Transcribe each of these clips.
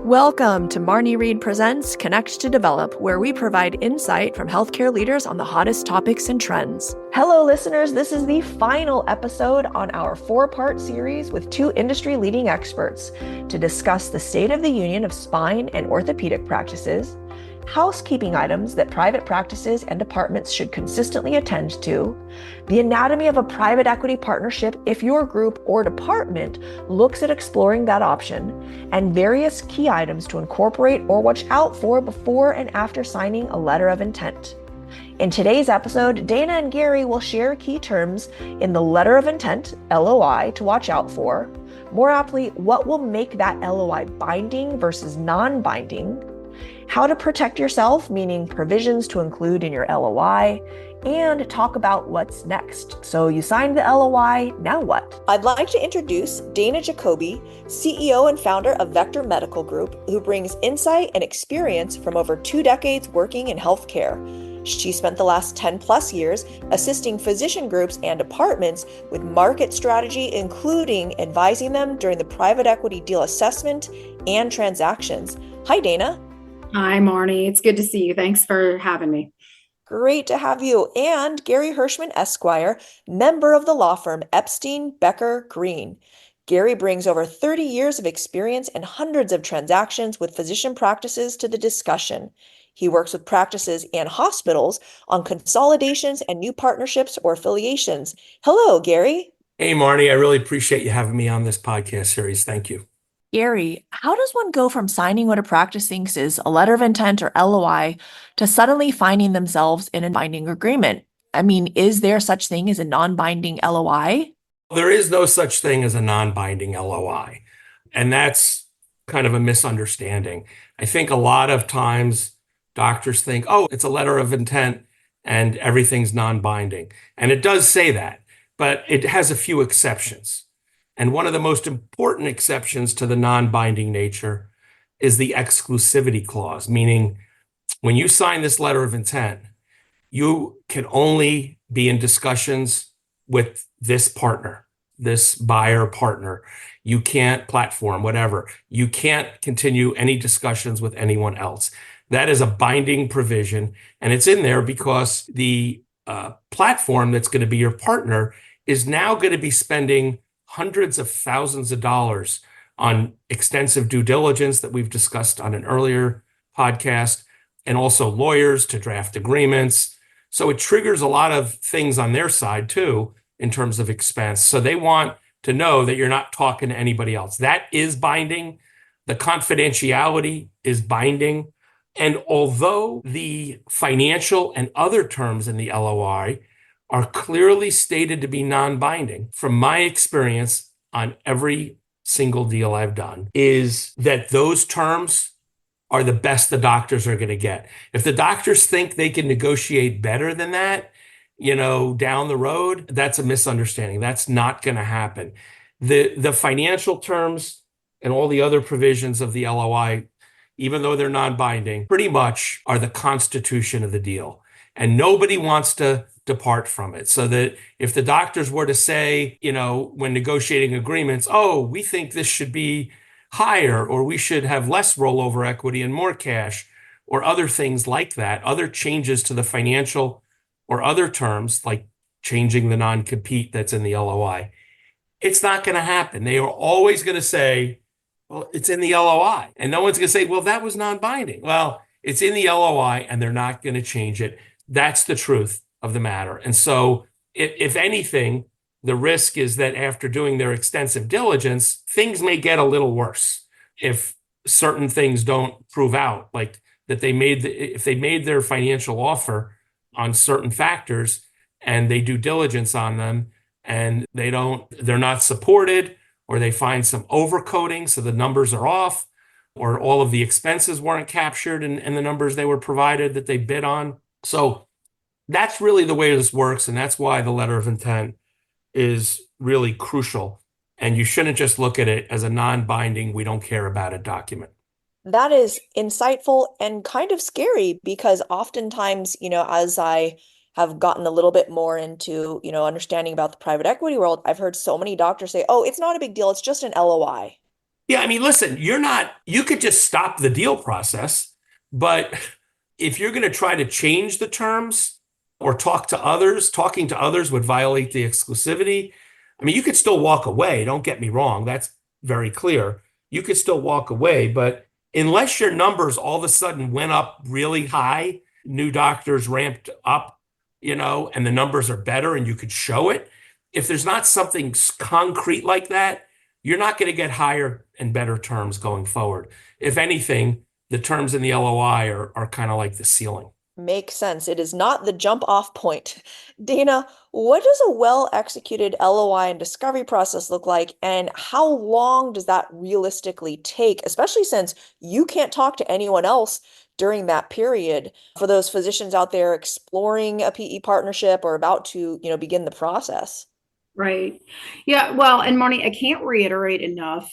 Welcome to Marney Reid Presents Connect to Develop, where we provide insight from healthcare leaders on the hottest topics and trends. Hello, listeners. This is the final episode on our four-part series with two industry-leading experts to discuss the state of the union of spine and orthopedic practices, housekeeping items that private practices and departments should consistently attend to, the anatomy of a private equity partnership if your group or department looks at exploring that option, and various key items to incorporate or watch out for before and after signing a letter of intent. In today's episode, Dana and Gary will share key terms in the letter of intent, LOI, to watch out for, more aptly, what will make that LOI binding versus non-binding, how to protect yourself, meaning provisions to include in your LOI, and talk about what's next. So you signed the LOI, now what? I'd like to introduce Dana Jacoby, CEO and founder of Becker Medical Group, who brings insight and experience from over 2 decades working in healthcare. She spent the last 10 plus years assisting physician groups and departments with market strategy, including advising them during the private equity deal assessment and transactions. Hi, Dana. Hi, Marnie. It's good to see you. Thanks for having me. Great to have you. And Gary Herschman Esq, member of the law firm Epstein, Becker, Green. Gary brings over 30 years of experience and hundreds of transactions with physician practices to the discussion. He works with practices and hospitals on consolidations and new partnerships or affiliations. Hello, Gary. Hey, Marnie. I really appreciate you having me on this podcast series. Thank you. Gary, how does one go from signing what a practice thinks is a letter of intent or LOI to suddenly finding themselves in a binding agreement? I mean, is there such thing as a non-binding LOI? There is no such thing as a non-binding LOI, and that's kind of a misunderstanding. I think a lot of times doctors think, oh, it's a letter of intent and everything's non-binding. And it does say that, but it has a few exceptions. And one of the most important exceptions to the non-binding nature is the exclusivity clause, meaning when you sign this letter of intent, you can only be in discussions with this partner, this buyer partner. You can't platform, whatever. You can't continue any discussions with anyone else. That is a binding provision, and it's in there because the platform that's going to be your partner is now going to be spending hundreds of thousands of dollars on extensive due diligence that we've discussed on an earlier podcast, and also lawyers to draft agreements. So it triggers a lot of things on their side too, in terms of expense. So they want to know that you're not talking to anybody else. That is binding. The confidentiality is binding. And although the financial and other terms in the LOI are clearly stated to be non-binding, from my experience on every single deal I've done, is that those terms are the best the doctors are going to get. If the doctors think they can negotiate better than that, down the road, that's a misunderstanding. That's not going to happen. The financial terms and all the other provisions of the LOI, even though they're non-binding, pretty much are the constitution of the deal. And nobody wants to depart from it. So that if the doctors were to say, when negotiating agreements, oh, we think this should be higher, or we should have less rollover equity and more cash, or other things like that, other changes to the financial or other terms, like changing the non-compete that's in the LOI, it's not going to happen. They are always going to say, well, it's in the LOI. And no one's going to say, well, that was non-binding. Well, it's in the LOI and they're not going to change it. That's the truth of the matter. And so if anything, the risk is that after doing their extensive diligence, things may get a little worse if certain things don't prove out, like that if they made their financial offer on certain factors and they do diligence on them and they're not supported, or they find some overcoding, so the numbers are off, or all of the expenses weren't captured in the numbers they were provided that they bid on. So that's really the way this works, and that's why the letter of intent is really crucial. And you shouldn't just look at it as a non-binding, we don't care about it document. That is insightful and kind of scary, because oftentimes, as I have gotten a little bit more into, understanding about the private equity world, I've heard so many doctors say, oh, it's not a big deal, it's just an LOI. Yeah, I mean, listen, you could just stop the deal process, but if you're going to try to change the terms or talking to others would violate the exclusivity. I mean, you could still walk away. Don't get me wrong. That's very clear. You could still walk away, but unless your numbers all of a sudden went up really high, new doctors ramped up, and the numbers are better and you could show it. If there's not something concrete like that, you're not going to get higher and better terms going forward. If anything, the terms in the LOI are kind of like the ceiling. Makes sense. It is not the jump off point. Dana, what does a well-executed LOI and discovery process look like, and how long does that realistically take, especially since you can't talk to anyone else during that period for those physicians out there exploring a PE partnership or about to, begin the process? Right. Yeah. Well, and Marnie, I can't reiterate enough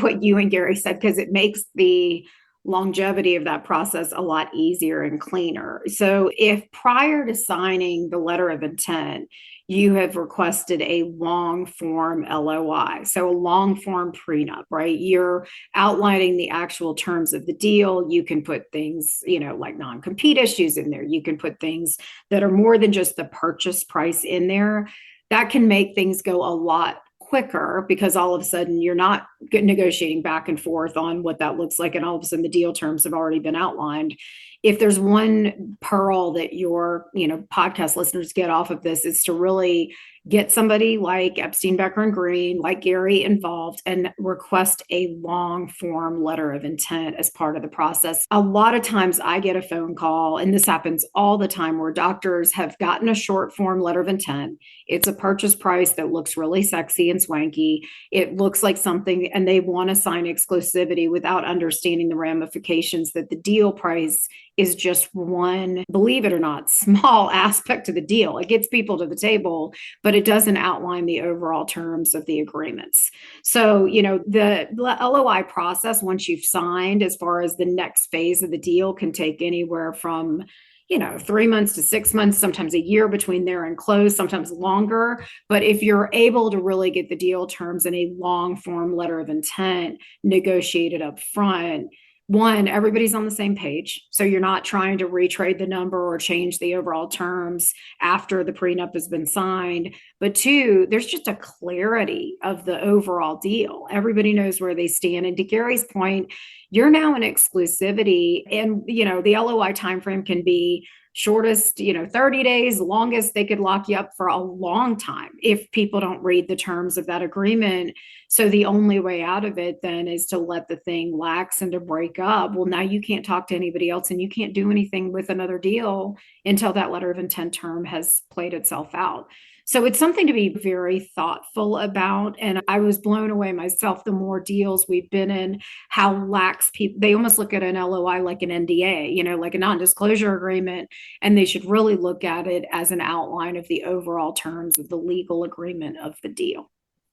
what you and Gary said, because it makes the longevity of that process a lot easier and cleaner. So if prior to signing the letter of intent, you have requested a long form LOI, so a long form prenup, right? You're outlining the actual terms of the deal. You can put things, like non-compete issues in there. You can put things that are more than just the purchase price in there. That can make things go a lot quicker, because all of a sudden you're not negotiating back and forth on what that looks like, and all of a sudden the deal terms have already been outlined. If there's one pearl that your podcast listeners get off of this, is to really get somebody like Epstein, Becker, and Green, like Gary, involved and request a long form letter of intent as part of the process. A lot of times I get a phone call, and this happens all the time, where doctors have gotten a short form letter of intent. It's a purchase price that looks really sexy and swanky. It looks like something, and they want to sign exclusivity without understanding the ramifications that the deal price is just one, believe it or not, small aspect of the deal. It gets people to the table, but it doesn't outline the overall terms of the agreements. So, the LOI process, once you've signed, as far as the next phase of the deal, can take anywhere from 3 months to 6 months, sometimes a year between there and close, sometimes longer. But if you're able to really get the deal terms in a long form letter of intent negotiated up front, one, everybody's on the same page. So you're not trying to retrade the number or change the overall terms after the prenup has been signed. But two, there's just a clarity of the overall deal. Everybody knows where they stand. And to Gary's point, you're now in exclusivity, and the LOI timeframe can be shortest 30 days, longest they could lock you up for a long time if people don't read the terms of that agreement. So the only way out of it then is to let the thing lax and to break up. Well, now you can't talk to anybody else, and you can't do anything with another deal until that letter of intent term has played itself out. So it's something to be very thoughtful about. And I was blown away myself, the more deals we've been in, how lax people, they almost look at an LOI like an NDA, like a non-disclosure agreement. And they should really look at it as an outline of the overall terms of the legal agreement of the deal.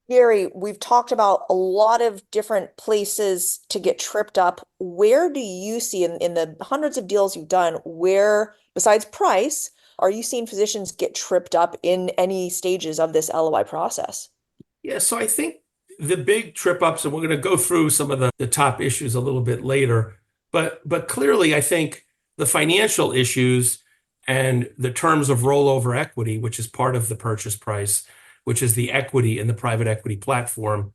Gary, we've talked about a lot of different places to get tripped up. Where do you see in the hundreds of deals you've done, where, besides price, are you seeing physicians get tripped up in any stages of this LOI process? Yeah, so I think the big trip ups, and we're going to go through some of the top issues a little bit later, but clearly I think the financial issues and the terms of rollover equity, which is part of the purchase price, which is the equity in the private equity platform,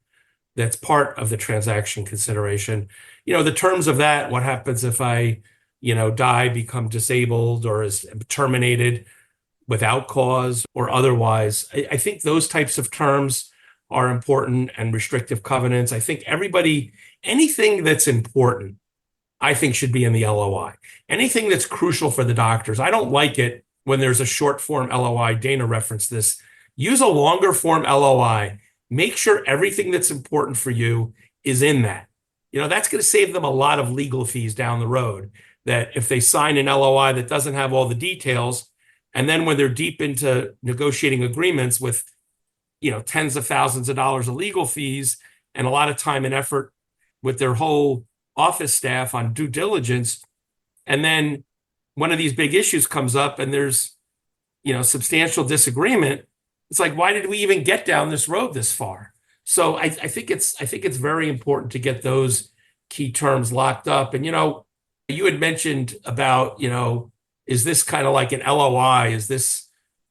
that's part of the transaction consideration. The terms of that, what happens if I, die, become disabled, or is terminated without cause or otherwise. I think those types of terms are important, and restrictive covenants. I think anything that's important, I think should be in the LOI. Anything that's crucial for the doctors. I don't like it when there's a short form LOI. Dana referenced this. Use a longer form LOI. Make sure everything that's important for you is in that. That's going to save them a lot of legal fees down the road. That if they sign an LOI that doesn't have all the details, and then when they're deep into negotiating agreements with, tens of thousands of dollars of legal fees and a lot of time and effort with their whole office staff on due diligence, and then one of these big issues comes up and there's, substantial disagreement. It's like, why did we even get down this road this far? So I think it's very important to get those key terms locked up. And you had mentioned about, is this kind of like an LOI? Is this,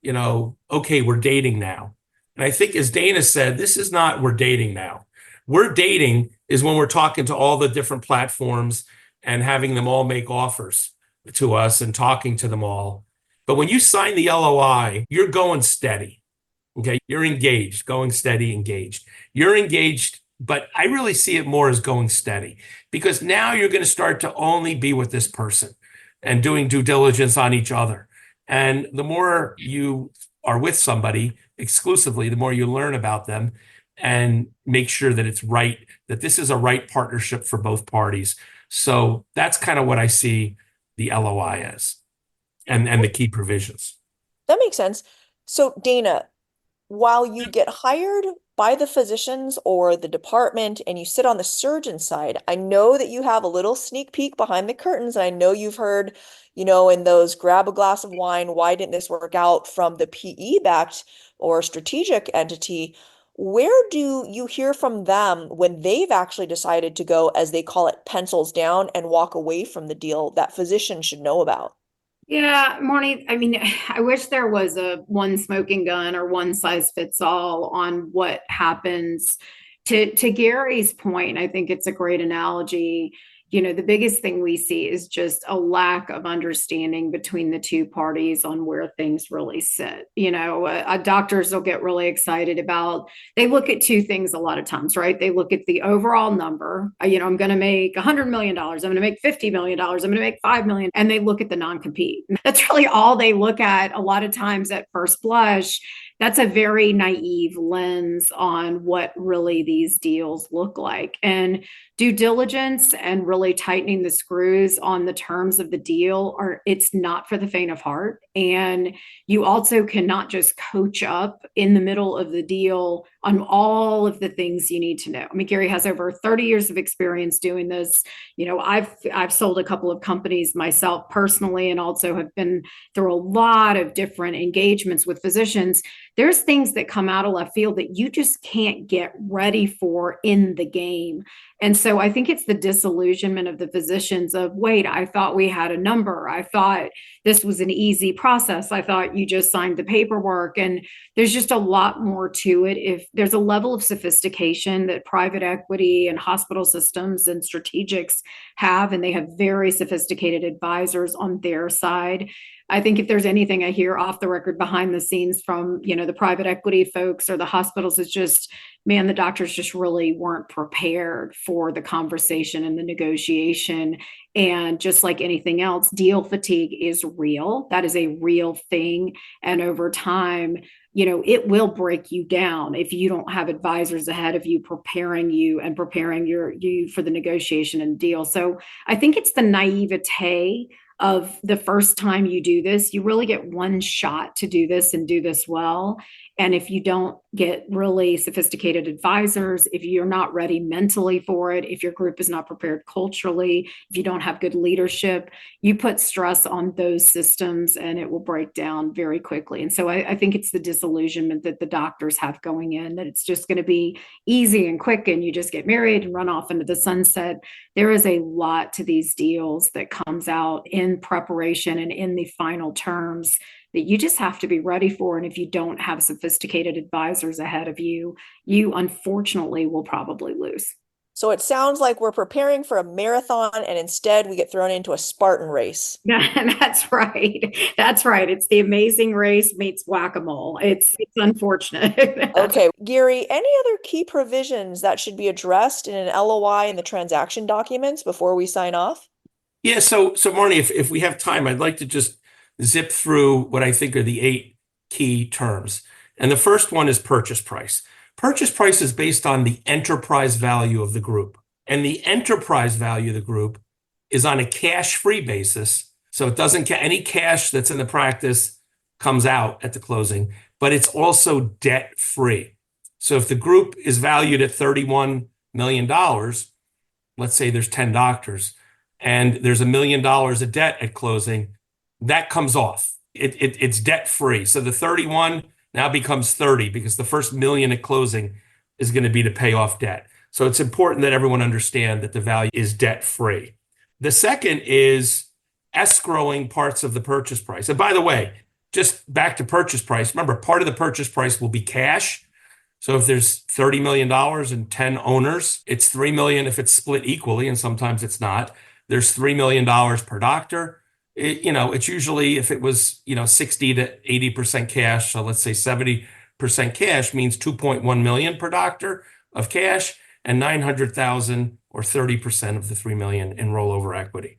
okay, we're dating now. And I think as Dana said, this is not we're dating now. We're dating is when we're talking to all the different platforms and having them all make offers to us and talking to them all. But when you sign the LOI, you're going steady. Okay. You're engaged, going steady, engaged. You're engaged, but I really see it more as going steady because now you're going to start to only be with this person and doing due diligence on each other. And the more you are with somebody exclusively, the more you learn about them and make sure that it's right, that this is a right partnership for both parties. So that's kind of what I see the LOI as and the key provisions. That makes sense. So, Dana, while you get hired by the physicians or the department and you sit on the surgeon side, I know that you have a little sneak peek behind the curtains. And I know you've heard, in those grab a glass of wine, why didn't this work out from the PE-backed or strategic entity? Where do you hear from them when they've actually decided to go, as they call it, pencils down and walk away from the deal that physicians should know about? Yeah, Marnie, I mean, I wish there was a one smoking gun or one size fits all on what happens. To Gary's point, I think it's a great analogy. The biggest thing we see is just a lack of understanding between the two parties on where things really sit. Doctors will get really excited about, they look at two things a lot of times, right? They look at the overall number. I'm going to make $100 million. I'm going to make $50 million. I'm going to make $5 million. And they look at the non-compete. That's really all they look at a lot of times at first blush. That's a very naive lens on what really these deals look like. And due diligence and really tightening the screws on the terms of the deal it's not for the faint of heart. And you also cannot just coach up in the middle of the deal on all of the things you need to know. I mean, Gary has over 30 years of experience doing this. I've sold a couple of companies myself personally, and also have been through a lot of different engagements with physicians. There's things that come out of left field that you just can't get ready for in the game. And so I think it's the disillusionment of the physicians of, wait, I thought we had a number. I thought this was an easy process. I thought you just signed the paperwork. And there's just a lot more to it. If there's a level of sophistication that private equity and hospital systems and strategics have, and they have very sophisticated advisors on their side. I think if there's anything I hear off the record behind the scenes from, the private equity folks or the hospitals, it's just, man, the doctors just really weren't prepared for the conversation and the negotiation. And just like anything else, deal fatigue is real. That is a real thing. And over time, it will break you down if you don't have advisors ahead of you preparing you and preparing you for the negotiation and deal. So I think it's the naivete of the first time you do this. You really get one shot to do this and do this well. And if you don't get really sophisticated advisors, if you're not ready mentally for it, if your group is not prepared culturally, if you don't have good leadership, you put stress on those systems and it will break down very quickly. And so I think it's the disillusionment that the doctors have going in, that it's just going to be easy and quick and you just get married and run off into the sunset. There is a lot to these deals that comes out in preparation and in the final terms that you just have to be ready for. And if you don't have sophisticated advisors ahead of you, you unfortunately will probably lose. So it sounds like we're preparing for a marathon and instead we get thrown into a Spartan race. That's right. That's right. It's the Amazing Race meets whack-a-mole. It's unfortunate. Okay. Gary, any other key provisions that should be addressed in an LOI in the transaction documents before we sign off? Yeah. So Marnie, if we have time, I'd like to just zip through what I think are the 8 key terms. And the first one is purchase price. Purchase price is based on the enterprise value of the group. And the enterprise value of the group is on a cash-free basis. So it doesn't, any cash that's in the practice comes out at the closing, but it's also debt-free. So if the group is valued at $31 million, let's say there's 10 doctors, and there's $1 million of debt at closing, that comes off. It's debt-free. So the 31 now becomes 30 because the first million at closing is going to be to pay off debt. So it's important that everyone understand that the value is debt-free. The second is escrowing parts of the purchase price. And by the way, just back to purchase price, remember, part of the purchase price will be cash. So if there's $30 million and 10 owners, it's $3 million if it's split equally, and sometimes it's not. There's $3 million per doctor. It's usually, if it was, 60 to 80% cash, so let's say 70% cash means 2.1 million per doctor of cash and 900,000 or 30% of the 3 million in rollover equity.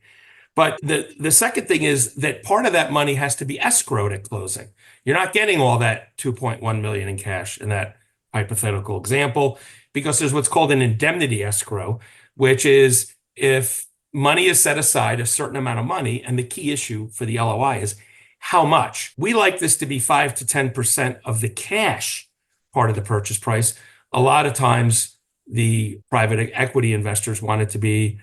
But the second thing is that part of that money has to be escrowed at closing. You're not getting all that 2.1 million in cash in that hypothetical example, because there's what's called an indemnity escrow, which is if money is set aside, a certain amount of money, and the key issue for the LOI is how much. We like this to be 5 to 10% of the cash part of the purchase price. A lot of times the private equity investors want it to be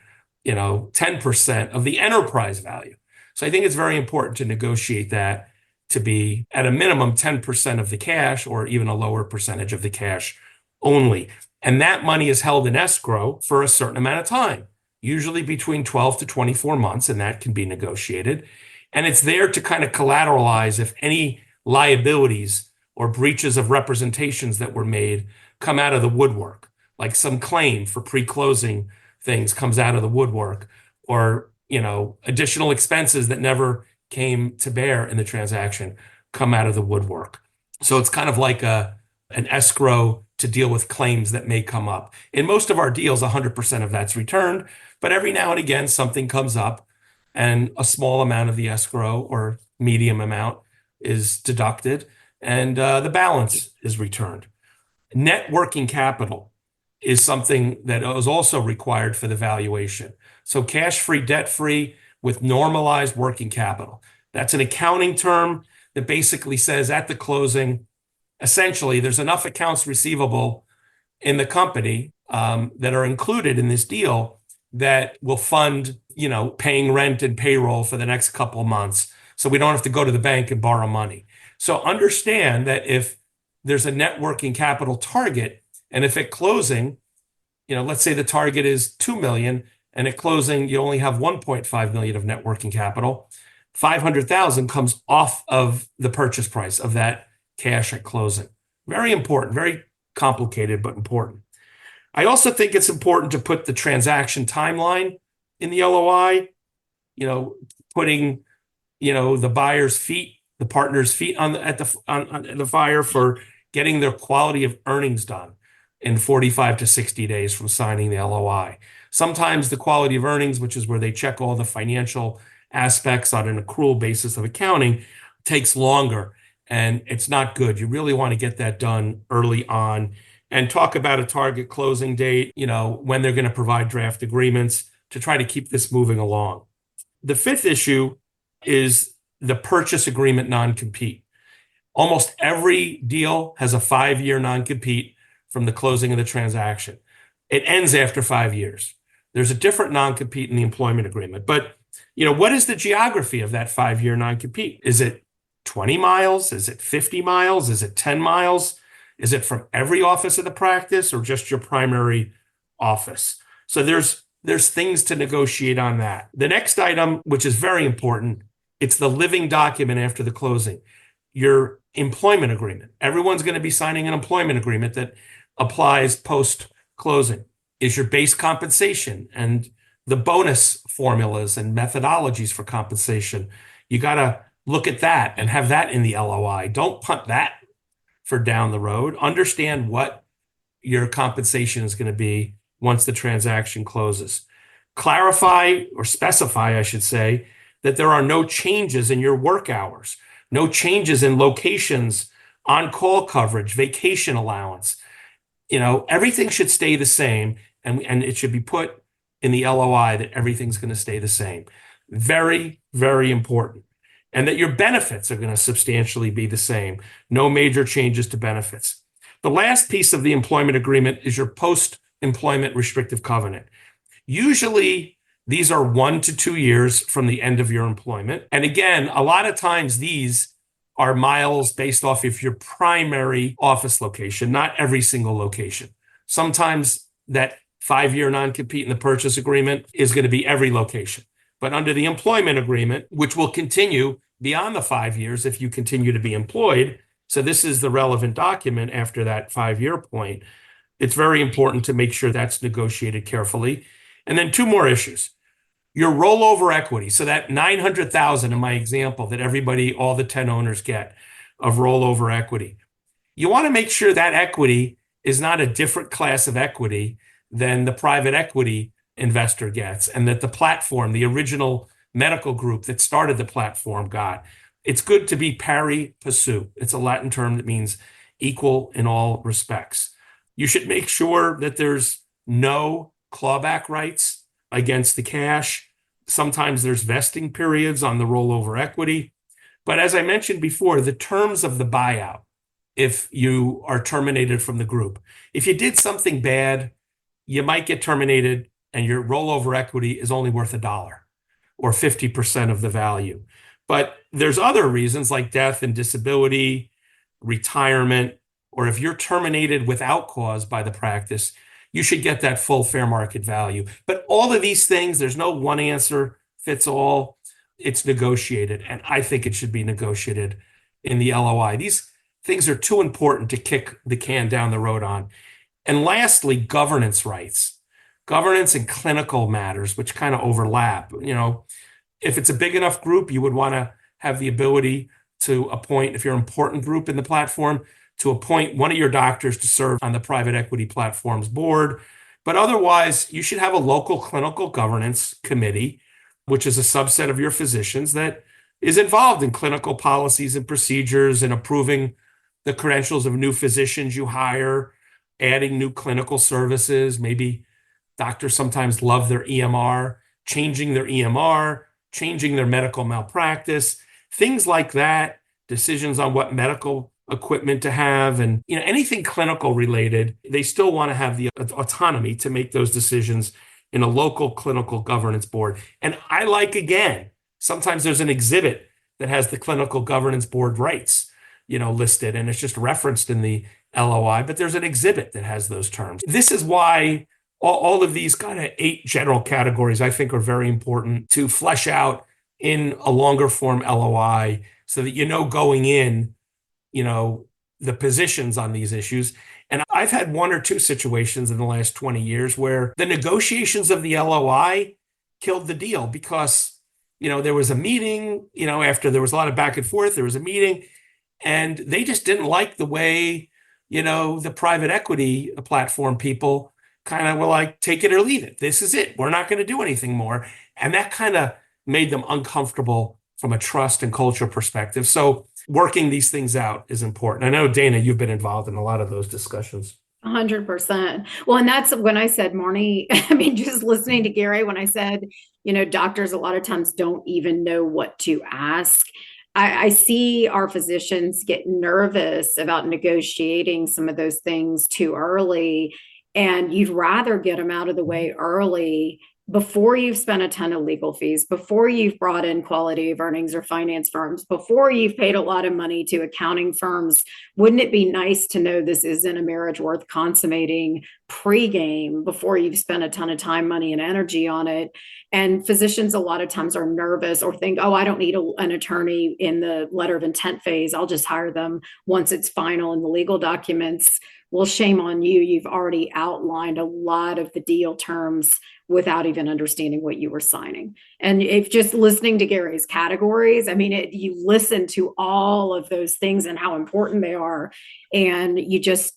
10% of the enterprise value. So I think it's very important to negotiate that to be at a minimum 10% of the cash, or even a lower percentage of the cash only. And that money is held in escrow for a certain amount of time, usually between 12 to 24 months, and that can be negotiated. And it's there to kind of collateralize if any liabilities or breaches of representations that were made come out of the woodwork, like some claim for pre-closing things comes out of the woodwork, or additional expenses that never came to bear in the transaction come out of the woodwork. So it's kind of like an escrow to deal with claims that may come up. In most of our deals, 100% of that's returned, but every now and again something comes up and a small amount of the escrow or medium amount is deducted, and the balance is returned. Net working capital is something that is also required for the valuation. So cash-free, debt-free with normalized working capital. That's an accounting term that basically says at the closing, essentially, there's enough accounts receivable in the company that are included in this deal that will fund, paying rent and payroll for the next couple of months. So we don't have to go to the bank and borrow money. So understand that if there's a net working capital target, and if at closing, let's say the target is 2 million, and at closing, you only have 1.5 million of net working capital, 500,000 comes off of the purchase price of that cash at closing. Very important, very complicated, but important. I also think it's important to put the transaction timeline in the LOI, putting, the buyer's feet, the partner's feet on the fire for getting their quality of earnings done in 45 to 60 days from signing the LOI. Sometimes the quality of earnings, which is where they check all the financial aspects on an accrual basis of accounting, takes longer, and it's not good. You really want to get that done early on and talk about a target closing date, when they're going to provide draft agreements to try to keep this moving along. The fifth issue is the purchase agreement non-compete. Almost every deal has a 5-year non-compete from the closing of the transaction. It ends after 5 years. There's a different non-compete in the employment agreement. But, what is the geography of that 5-year non-compete? Is it 20 miles? Is it 50 miles? Is it 10 miles? Is it from every office of the practice or just your primary office? So there's things to negotiate on that. The next item, which is very important, it's the living document after the closing. Your employment agreement. Everyone's going to be signing an employment agreement that applies post-closing. Is your base compensation and the bonus formulas and methodologies for compensation. You got to look at that and have that in the LOI. Don't punt that for down the road. Understand what your compensation is going to be once the transaction closes. Clarify or specify, I should say, that there are no changes in your work hours, no changes in locations, on-call coverage, vacation allowance. Everything should stay the same, and it should be put in the LOI that everything's going to stay the same. Very, very important. And that your benefits are going to substantially be the same. No major changes to benefits. The last piece of the employment agreement is your post-employment restrictive covenant. Usually, these are 1 to 2 years from the end of your employment. And again, a lot of times these are miles based off of your primary office location, not every single location. Sometimes that 5-year non-compete in the purchase agreement is going to be every location. But under the employment agreement, which will continue beyond the 5 years if you continue to be employed, so this is the relevant document after that 5-year point, it's very important to make sure that's negotiated carefully. And then two more issues. Your rollover equity. So that 900,000 in my example that everybody, all the 10 owners get of rollover equity. You want to make sure that equity is not a different class of equity than the private equity investor gets, and that the platform, the original medical group that started the platform got. It's good to be pari passu. It's a Latin term that means equal in all respects. You should make sure that there's no clawback rights against the cash. Sometimes there's vesting periods on the rollover equity. But as I mentioned before, the terms of the buyout, if you are terminated from the group, if you did something bad, you might get terminated and your rollover equity is only worth $1 or 50% of the value. But there's other reasons like death and disability, retirement, or if you're terminated without cause by the practice, you should get that full fair market value. But all of these things, there's no one answer fits all. It's negotiated, and I think it should be negotiated in the LOI. These things are too important to kick the can down the road on. And lastly, governance rights. Governance and clinical matters, which kind of overlap. If it's a big enough group, you would want to have the ability to appoint, if you're an important group in the platform, to appoint one of your doctors to serve on the private equity platform's board. But otherwise, you should have a local clinical governance committee, which is a subset of your physicians that is involved in clinical policies and procedures and approving the credentials of new physicians you hire, adding new clinical services. Maybe doctors sometimes love their EMR, changing their EMR, changing their medical malpractice, things like that, decisions on what medical equipment to have, and anything clinical related. They still want to have the autonomy to make those decisions in a local clinical governance board. And I again, sometimes there's an exhibit that has the clinical governance board rights, listed, and it's just referenced in the LOI, but there's an exhibit that has those terms. This is why all of these kind of 8 general categories I think are very important to flesh out in a longer form LOI so that going in, the positions on these issues. And I've had 1 or 2 situations in the last 20 years where the negotiations of the LOI killed the deal because, there was a meeting, after there was a lot of back and forth, there was a meeting, and they just didn't like the way, the private equity platform people kind of were like, take it or leave it. This is it. We're not going to do anything more. And that kind of made them uncomfortable from a trust and culture perspective. So working these things out is important. I know, Dana, you've been involved in a lot of those discussions. 100%. Well, and that's when I said, Marney, just listening to Gary, when I said, doctors a lot of times don't even know what to ask. I see our physicians get nervous about negotiating some of those things too early. And you'd rather get them out of the way early before you've spent a ton of legal fees, before you've brought in quality of earnings or finance firms, before you've paid a lot of money to accounting firms. Wouldn't it be nice to know this isn't a marriage worth consummating pregame before you've spent a ton of time, money, and energy on it? And physicians a lot of times are nervous or think, oh, I don't need an attorney in the letter of intent phase. I'll just hire them once it's final in the legal documents. Well, shame on you. You've already outlined a lot of the deal terms without even understanding what you were signing. And if just listening to Gary's categories, you listen to all of those things and how important they are. And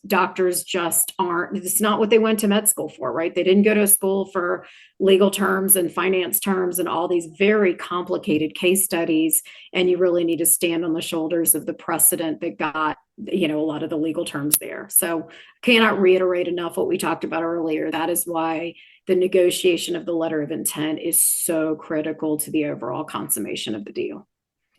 doctors just aren't, it's not what they went to med school for, right? They didn't go to school for legal terms and finance terms and all these very complicated case studies. And you really need to stand on the shoulders of the precedent that got, a lot of the legal terms there. So cannot reiterate enough what we talked about earlier. That is why the negotiation of the letter of intent is so critical to the overall consummation of the deal.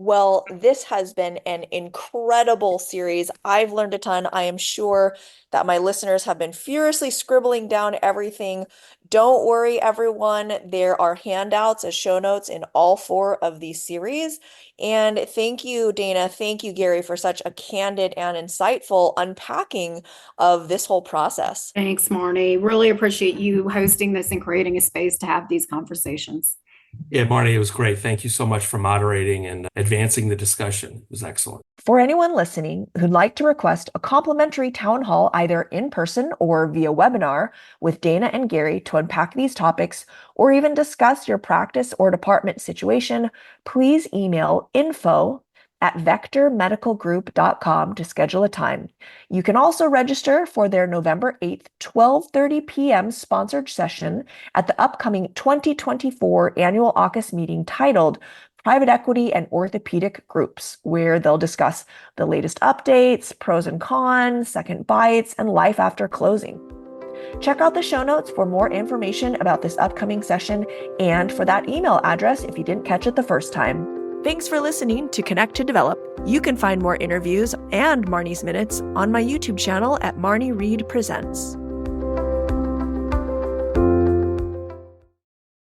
Well, this has been an incredible series. I've learned a ton. I am sure that my listeners have been furiously scribbling down everything. Don't worry, everyone. There are handouts as show notes in all four of these series. And thank you, Dana. Thank you, Gary, for such a candid and insightful unpacking of this whole process. Thanks, Marnie. Really appreciate you hosting this and creating a space to have these conversations. Yeah, Marnie, it was great. Thank you so much for moderating and advancing the discussion. It was excellent. For anyone listening who'd like to request a complimentary town hall either in person or via webinar with Dana and Gary to unpack these topics or even discuss your practice or department situation, please email info@vectormedicalgroup.com to schedule a time. You can also register for their November 8th, 12:30 p.m. sponsored session at the upcoming 2024 Annual AAHKS Meeting titled Private Equity and Orthopedic Groups, where they'll discuss the latest updates, pros and cons, second bites, and life after closing. Check out the show notes for more information about this upcoming session and for that email address if you didn't catch it the first time. Thanks for listening to Connect to Develop. You can find more interviews and Marnie's Minutes on my YouTube channel at Marney Reid Presents.